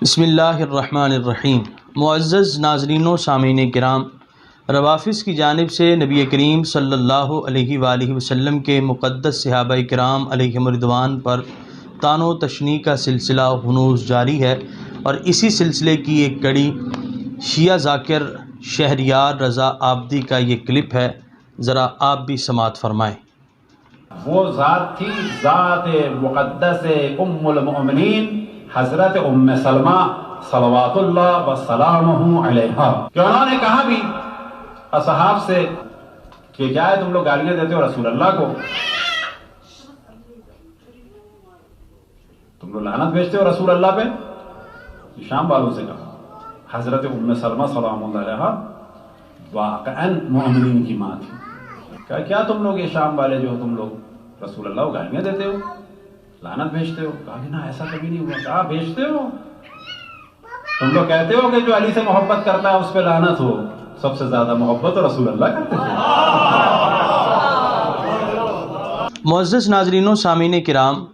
بسم اللہ الرحمن الرحیم۔ معزز ناظرین و سامعین کرام، روافظ کی جانب سے نبی کریم صلی اللہ علیہ وآلہ وسلم کے مقدس صحابہ کرام علیہم رضوان پر طعن و تشنیع کا سلسلہ ہنوز جاری ہے، اور اسی سلسلے کی ایک کڑی شیعہ ذاکر شہریار رضا عابدی کا یہ کلپ ہے، ذرا آپ بھی سماعت فرمائیں۔ وہ ذات تھی ذات مقدس ام المؤمنین حضرت ام سلمہ صلوات اللہ وسلامہ علیہا، کہ انہوں نے کہا بھی اصحاب سے کہ کیا ہے تم لوگ گالیاں دیتے ہو رسول اللہ کو، تم لوگ لعنت بھیجتے ہو رسول اللہ پہ۔ شام والوں سے کہا، حضرت ام سلمہ سلام اللہ علیہا واقعاً مومنین کی ماں تھی، کہا کیا تم لوگ یہ شام والے جو تم لوگ رسول اللہ کو گالیاں دیتے ہو، لعنت بھیجتے ہو؟ کہا کہ نہ ایسا کبھی نہیں ہوا۔ کہا بھیجتے ہو، تم لوگ کہتے ہو کہ جو علی سے محبت کرتا ہے اس پہ لعنت ہو، سب سے زیادہ محبت تو رسول اللہ کرتے تھے۔ معزز ناظرین و سامعین کرام،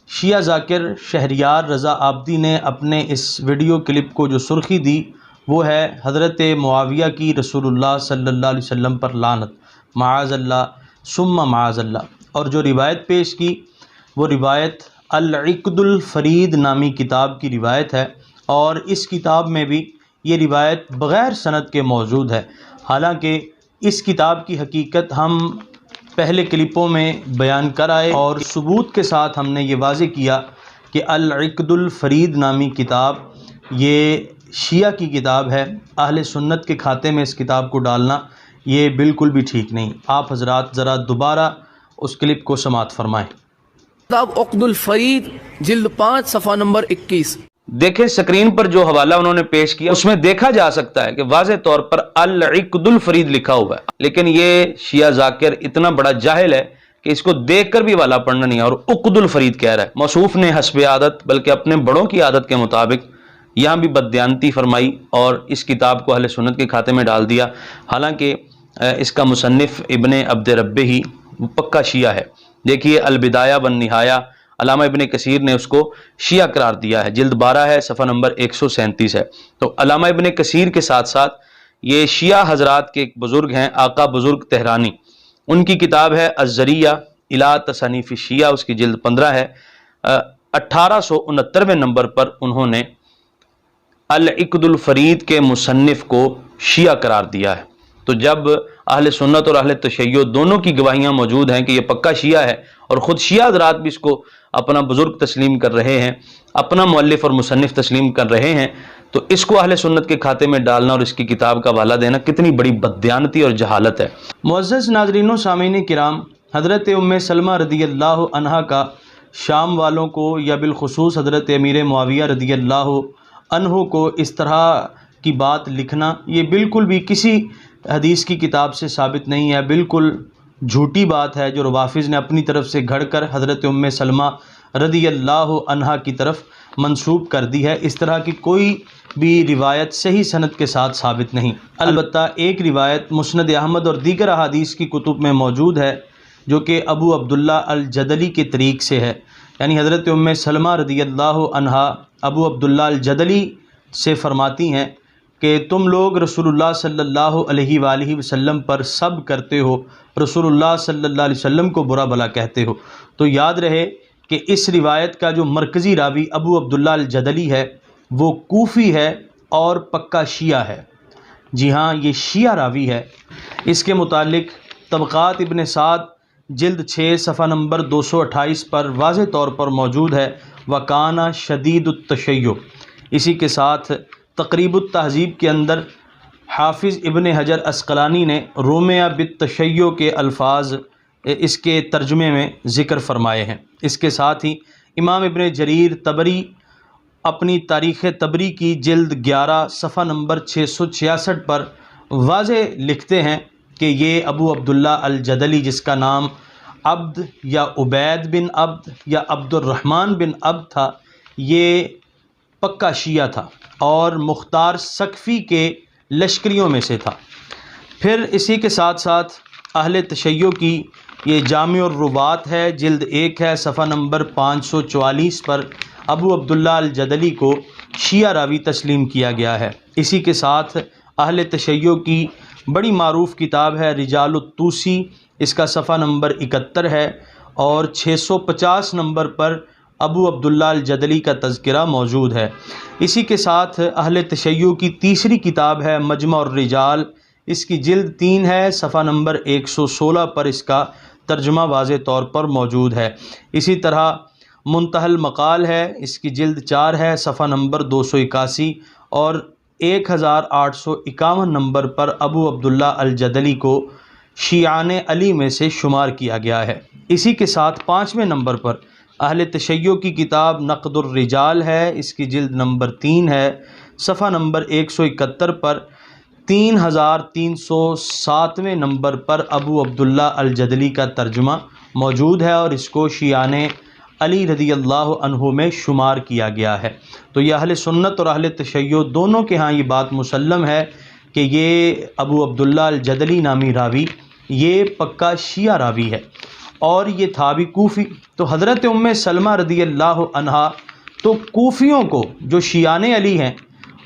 شیعہ ذاکر شہریار رضا عابدی نے اپنے اس ویڈیو کلپ کو جو سرخی دی وہ ہے حضرت معاویہ کی رسول اللہ صلی اللہ علیہ وسلم پر لعنت، معاذ اللہ ثم معاذ اللہ۔ اور جو روایت پیش کی وہ روایت العقد الفرید نامی کتاب کی روایت ہے، اور اس کتاب میں بھی یہ روایت بغیر سند کے موجود ہے۔ حالانکہ اس کتاب کی حقیقت ہم پہلے کلپوں میں بیان کر آئے، اور ثبوت کے ساتھ ہم نے یہ واضح کیا کہ العقد الفرید نامی کتاب یہ شیعہ کی کتاب ہے۔ اہل سنت کے کھاتے میں اس کتاب کو ڈالنا یہ بالکل بھی ٹھیک نہیں۔ آپ حضرات ذرا دوبارہ اس کلپ کو سماعت فرمائیں۔ کتاب عقد الفرید جلد 5 صفحہ نمبر 21۔ دیکھیں سکرین پر جو حوالہ انہوں نے پیش کیا اس میں دیکھا جا سکتا ہے کہ واضح طور پر العقد الفرید لکھا ہوا ہے، لیکن یہ شیعہ ذاکر اتنا بڑا جاہل ہے کہ اس کو دیکھ کر بھی والا پڑھنا نہیں ہے اور عقد الفرید کہہ رہا ہے۔ موصوف نے حسب عادت بلکہ اپنے بڑوں کی عادت کے مطابق یہاں بھی بددیانتی فرمائی اور اس کتاب کو اہل سنت کے کھاتے میں ڈال دیا، حالانکہ اس کا مصنف ابن عبد ربہ ہی پکا شیعہ ہے۔ دیکھیے البدایہ والنہایہ، علامہ ابن کثیر نے اس کو شیعہ قرار دیا ہے، جلد 12 ہے، صفحہ نمبر 137 ہے۔ تو علامہ ابن کثیر کے ساتھ ساتھ یہ شیعہ حضرات کے ایک بزرگ ہیں، آقا بزرگ تہرانی، ان کی کتاب ہے الذریعہ الی تصانیف الشیعہ، اس کی جلد 15 ہے۔ 1869ویں نمبر پر انہوں نے العقد الفرید کے مصنف کو شیعہ قرار دیا ہے۔ تو جب اہل سنت اور اہل تشیع دونوں کی گواہیاں موجود ہیں کہ یہ پکا شیعہ ہے، اور خود شیعہ حضرات بھی اس کو اپنا بزرگ تسلیم کر رہے ہیں، اپنا مؤلف اور مصنف تسلیم کر رہے ہیں، تو اس کو اہل سنت کے کھاتے میں ڈالنا اور اس کی کتاب کا حوالہ دینا کتنی بڑی بددیانتی اور جہالت ہے۔ معزز ناظرین و سامعین کرام، حضرت ام سلمہ رضی اللہ عنہا کا شام والوں کو یا بالخصوص حضرت امیر معاویہ رضی اللہ عنہ کو اس طرح کی بات لکھنا یہ بالکل بھی کسی حدیث کی کتاب سے ثابت نہیں ہے، بالکل جھوٹی بات ہے جو روافظ نے اپنی طرف سے گھڑ کر حضرت ام سلمہ رضی اللہ عنہا کی طرف منسوب کر دی ہے۔ اس طرح کی کوئی بھی روایت صحیح سند کے ساتھ ثابت نہیں۔ البتہ ایک روایت مسند احمد اور دیگر احادیث کی کتب میں موجود ہے جو کہ ابو عبداللہ الجدلی کے طریق سے ہے، یعنی حضرت ام سلمہ رضی اللہ عنہا ابو عبداللہ الجدلی سے فرماتی ہیں کہ تم لوگ رسول اللہ صلی اللہ علیہ وآلہ وسلم پر سب کرتے ہو، رسول اللہ صلی اللہ علیہ وسلم کو برا بھلا کہتے ہو۔ تو یاد رہے کہ اس روایت کا جو مرکزی راوی ابو عبداللہ الجدلی ہے وہ کوفی ہے اور پکا شیعہ ہے۔ جی ہاں، یہ شیعہ راوی ہے۔ اس کے متعلق طبقات ابن سعد جلد 6 صفحہ نمبر 228 پر واضح طور پر موجود ہے، وَكَانَ شَدِيدُ التَّشَيُّعِ۔ اسی کے ساتھ تقریب التہذیب کے اندر حافظ ابن حجر عسقلانی نے رومیہ بالتشیع کے الفاظ اس کے ترجمے میں ذکر فرمائے ہیں۔ اس کے ساتھ ہی امام ابن جریر طبری اپنی تاریخ طبری کی جلد 11 صفحہ نمبر 666 پر واضح لکھتے ہیں کہ یہ ابو عبداللہ الجدلی، جس کا نام عبد یا عبید بن عبد یا عبد الرحمن بن عبد تھا، یہ پکا شیعہ تھا اور مختار ثقفی کے لشکریوں میں سے تھا۔ پھر اسی کے ساتھ ساتھ اہل تشیع کی یہ جامع الروات ہے، جلد 1 ہے، صفحہ نمبر 544 پر ابو عبداللہ الجدلی کو شیعہ راوی تسلیم کیا گیا ہے۔ اسی کے ساتھ اہل تشیع کی بڑی معروف کتاب ہے رجال الطوسی، اس کا صفحہ نمبر 71 ہے، اور 650 نمبر پر ابو عبداللہ الجدلی کا تذکرہ موجود ہے۔ اسی کے ساتھ اہل تشیع کی تیسری کتاب ہے مجمع الرجال، اس کی جلد 3 ہے، صفحہ نمبر 116 پر اس کا ترجمہ واضح طور پر موجود ہے۔ اسی طرح منتہی المقال ہے، اس کی جلد 4 ہے، صفحہ نمبر 281، اور 1851 نمبر پر ابو عبداللہ الجدلی کو شیعان علی میں سے شمار کیا گیا ہے۔ اسی کے ساتھ 5ویں نمبر پر اہل تشیع کی کتاب نقد الرجال ہے، اس کی جلد نمبر 3 ہے، صفحہ نمبر 171 پر 3307ویں نمبر پر ابو عبداللہ الجدلی کا ترجمہ موجود ہے، اور اس کو شیعان علی رضی اللہ عنہ میں شمار کیا گیا ہے۔ تو یہ اہل سنت اور اہل تشیع دونوں کے ہاں یہ بات مسلم ہے کہ یہ ابو عبداللہ الجدلی نامی راوی یہ پکا شیعہ راوی ہے، اور یہ تھا بھی کوفی۔ تو حضرت ام سلمہ رضی اللہ عنہا تو کوفیوں کو جو شیعان علی ہیں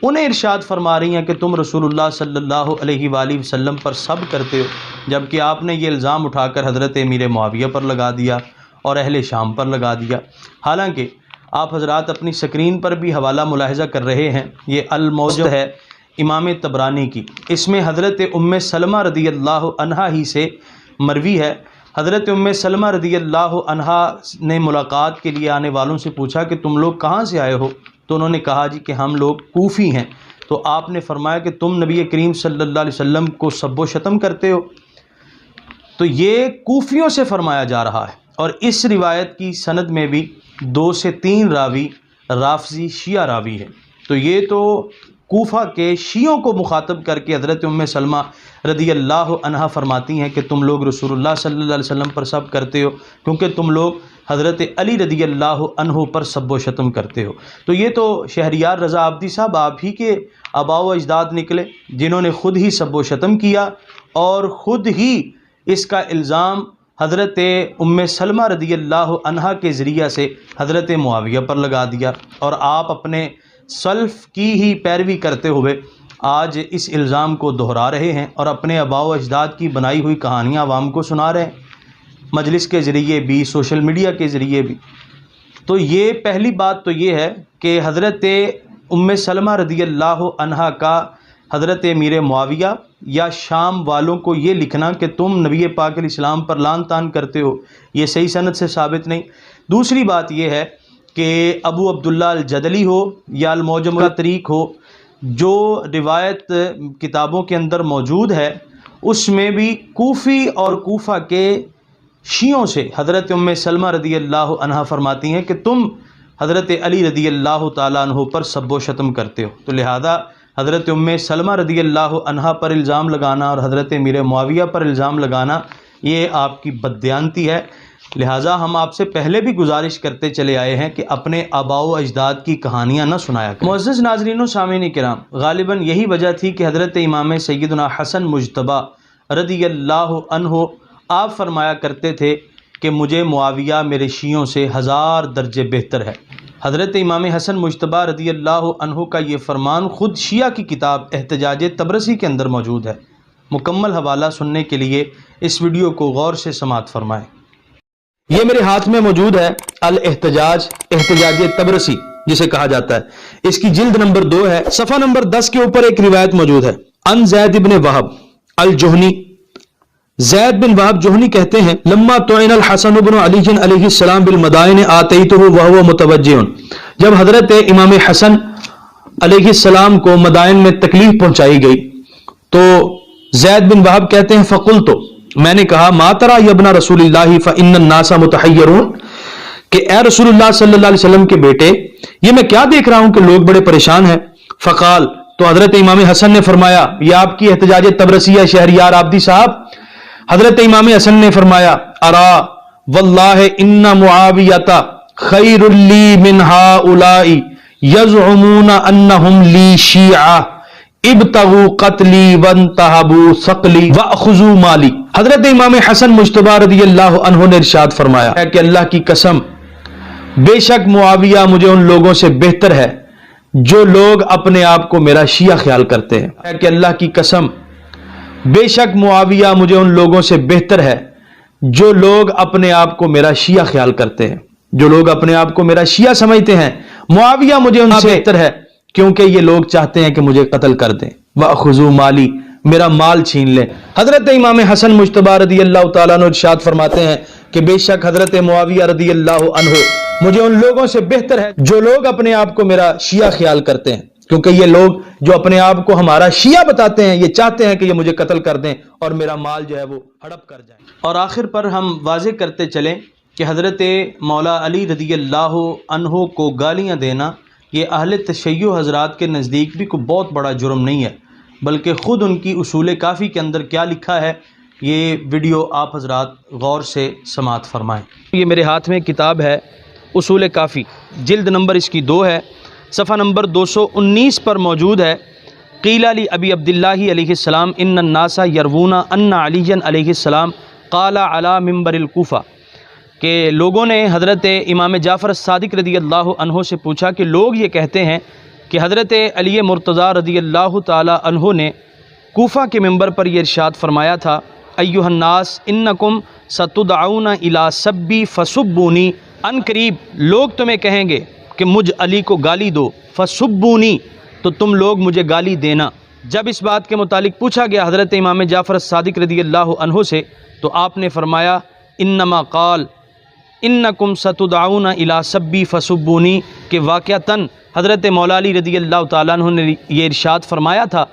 انہیں ارشاد فرما رہی ہیں کہ تم رسول اللہ صلی اللہ علیہ وآلہ وسلم پر سب کرتے ہو، جبکہ آپ نے یہ الزام اٹھا کر حضرت امیر معاویہ پر لگا دیا اور اہل شام پر لگا دیا۔ حالانکہ آپ حضرات اپنی سکرین پر بھی حوالہ ملاحظہ کر رہے ہیں، یہ الموجب ہے امام طبرانی کی، اس میں حضرت ام سلمہ رضی اللہ عنہا ہی سے مروی ہے۔ حضرت ام سلمہ رضی اللہ عنہا نے ملاقات کے لیے آنے والوں سے پوچھا کہ تم لوگ کہاں سے آئے ہو؟ تو انہوں نے کہا جی کہ ہم لوگ کوفی ہیں۔ تو آپ نے فرمایا کہ تم نبی کریم صلی اللہ علیہ وسلم کو سب و شتم کرتے ہو؟ تو یہ کوفیوں سے فرمایا جا رہا ہے، اور اس روایت کی سند میں بھی 2 سے 3 راوی رافضی شیعہ راوی ہے۔ تو یہ تو کوفہ کے شیعوں کو مخاطب کر کے حضرت ام سلمہ رضی اللہ عنہا فرماتی ہیں کہ تم لوگ رسول اللہ صلی اللہ علیہ وسلم پر سب کرتے ہو، کیونکہ تم لوگ حضرت علی رضی اللہ عنہ پر سب و شتم کرتے ہو۔ تو یہ تو شہریار رضا عابدی صاحب آپ ہی کے آباء و اجداد نکلے، جنہوں نے خود ہی سب و شتم کیا اور خود ہی اس کا الزام حضرت ام سلمہ رضی اللہ عنہا کے ذریعہ سے حضرت معاویہ پر لگا دیا، اور آپ اپنے سلف کی ہی پیروی کرتے ہوئے آج اس الزام کو دہرا رہے ہیں اور اپنے آباء و اجداد کی بنائی ہوئی کہانیاں عوام کو سنا رہے ہیں، مجلس کے ذریعے بھی، سوشل میڈیا کے ذریعے بھی۔ تو یہ پہلی بات تو یہ ہے کہ حضرت ام سلمہ رضی اللہ عنہا کا حضرت امیر معاویہ یا شام والوں کو یہ لکھنا کہ تم نبی پاک علیہ السلام پر لعن طعن کرتے ہو، یہ صحیح سند سے ثابت نہیں۔ دوسری بات یہ ہے کہ ابو عبداللہ الجدلی ہو یا المعجم الطریق ہو، جو روایت کتابوں کے اندر موجود ہے اس میں بھی کوفی اور کوفہ کے شیعوں سے حضرت ام سلمہ رضی اللہ عنہا فرماتی ہیں کہ تم حضرت علی رضی اللہ تعالیٰ عنہ پر سب و شتم کرتے ہو۔ تو لہذا حضرت ام سلمہ رضی اللہ عنہا پر الزام لگانا اور حضرت امیر معاویہ پر الزام لگانا یہ آپ کی بددیانتی ہے۔ لہٰذا ہم آپ سے پہلے بھی گزارش کرتے چلے آئے ہیں کہ اپنے آباء و اجداد کی کہانیاں نہ سنایا کریں۔ معزز ناظرین و سامعین کرام، غالباً یہی وجہ تھی کہ حضرت امام سیدنا حسن مجتبیٰ رضی اللہ عنہ آپ فرمایا کرتے تھے کہ مجھے معاویہ میرے شیعوں سے 1000 درجے بہتر ہے۔ حضرت امام حسن مجتبیٰ رضی اللہ عنہ کا یہ فرمان خود شیعہ کی کتاب احتجاج تبرسی کے اندر موجود ہے۔ مکمل حوالہ سننے کے لیے اس ویڈیو کو غور سے سماعت فرمائیں۔ یہ میرے ہاتھ میں موجود ہے الاحتجاج، احتجاج تبرسی جسے کہا جاتا ہے، اس کی جلد نمبر 2 ہے، صفحہ نمبر 10 کے اوپر ایک روایت موجود ہے۔ ان زید بن وہب الجہنی، زید بن وہب جوہنی کہتے ہیں لما طعن الحسن بن علی علیہ السلام بالمدائن آتیتہ وہو متوجہ، جب حضرت امام حسن علیہ السلام کو مدائن میں تکلیف پہنچائی گئی تو زید بن وہب کہتے ہیں فقلت، میں نے کہا ما ترى یا ابن رسول اللہ فإن الناس متحیرون، کہ اے رسول اللہ صلی اللہ علیہ وسلم کے بیٹے یہ میں کیا دیکھ رہا ہوں کہ لوگ بڑے پریشان ہیں۔ فقال، تو حضرت امام حسن نے فرمایا، یہ آپ کی احتجاج تبرسی شہریار عابدی صاحب، حضرت امام حسن نے فرمایا ارا واللہ ان معاویۃ خیر لی من ہؤلاء یزعمون انہم لی شیعہ ابتغوا قتلی وانتہبوا ثقلی واخذوا مالی۔ حضرت امام حسن مجتبیٰ رضی اللہ عنہ نے ارشاد فرمایا ہے کہ اللہ کی قسم بے شک معاویہ مجھے ان لوگوں سے بہتر ہے جو لوگ اپنے آپ کو میرا شیعہ خیال کرتے ہیں کہ اللہ کی قسم بے شک معاویہ مجھے ان لوگوں سے بہتر ہے جو لوگ اپنے آپ کو میرا شیعہ خیال کرتے ہیں، جو لوگ اپنے آپ کو میرا شیعہ سمجھتے ہیں، معاویہ مجھے ان سے بہتر ہے کیونکہ یہ لوگ چاہتے ہیں کہ مجھے قتل کر دیں، وَأَخُذُوا مالی، میرا مال چھین لیں۔ حضرت امام حسن مجتبی رضی اللہ تعالیٰ عنہ ارشاد فرماتے ہیں کہ بے شک حضرت معاویہ رضی اللہ عنہ مجھے ان لوگوں سے بہتر ہے جو لوگ اپنے آپ کو میرا شیعہ خیال کرتے ہیں، کیونکہ یہ لوگ جو اپنے آپ کو ہمارا شیعہ بتاتے ہیں یہ چاہتے ہیں کہ یہ مجھے قتل کر دیں اور میرا مال جو ہے وہ ہڑپ کر جائے۔ اور آخر پر ہم واضح کرتے چلیں کہ حضرت مولا علی رضی اللہ عنہ کو گالیاں دینا یہ اہل تشیع حضرات کے نزدیک بھی کوئی بہت بڑا جرم نہیں ہے، بلکہ خود ان کی اصول کافی کے اندر کیا لکھا ہے یہ ویڈیو آپ حضرات غور سے سماعت فرمائیں۔ یہ میرے ہاتھ میں کتاب ہے اصول کافی، جلد نمبر اس کی 2 ہے، صفحہ نمبر 219 پر موجود ہے۔ قیل لی ابی عبداللہ علیہ السلام ان الناس یروون ان علی علیہ السلام قال علی منبر الکوفہ، کہ لوگوں نے حضرت امام جعفر الصادق رضی اللہ عنہ سے پوچھا کہ لوگ یہ کہتے ہیں کہ حضرت علی مرتضیٰ رضی اللہ تعالی عنہ نے کوفہ کے منبر پر یہ ارشاد فرمایا تھا ایھا الناس انکم ستدعون الی سبی فسبونی، ان قریب لوگ تمہیں کہیں گے کہ مجھ علی کو گالی دو، فسبونی تو تم لوگ مجھے گالی دینا۔ جب اس بات کے متعلق پوچھا گیا حضرت امام جعفر الصادق رضی اللہ عنہ سے تو آپ نے فرمایا انما قال انکم ستدعون الی سبی فسبونی، کہ واقعتاً حضرت مولا علی رضی اللہ تعالیٰ عنہ نے یہ ارشاد فرمایا تھا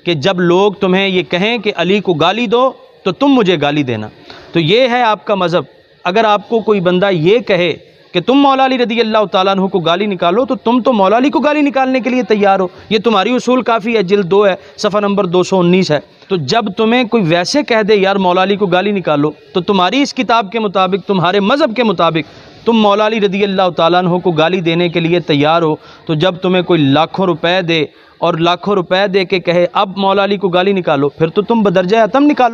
کہ جب لوگ تمہیں یہ کہیں کہ علی کو گالی دو تو تم مجھے گالی دینا۔ تو یہ ہے آپ کا مذہب۔ اگر آپ کو کوئی بندہ یہ کہے کہ تم مولا علی رضی اللہ تعالیٰ عنہ کو گالی نکالو تو تم تو مولا علی کو گالی نکالنے کے لیے تیار ہو، یہ تمہاری اصول کافی ہے، جلد 2 ہے، صفحہ نمبر 219 ہے۔ تو جب تمہیں کوئی ویسے کہہ دے یار مولا علی کو گالی نکالو تو تمہاری اس کتاب کے مطابق، تمہارے مذہب کے مطابق تم مولا علی رضی اللہ تعالیٰ عنہ کو گالی دینے کے لیے تیار ہو، تو جب تمہیں کوئی لاکھوں روپے دے اور لاکھوں روپے دے کے کہے اب مولا علی کو گالی نکالو، پھر تو تم بدرجہ اتم نکالو۔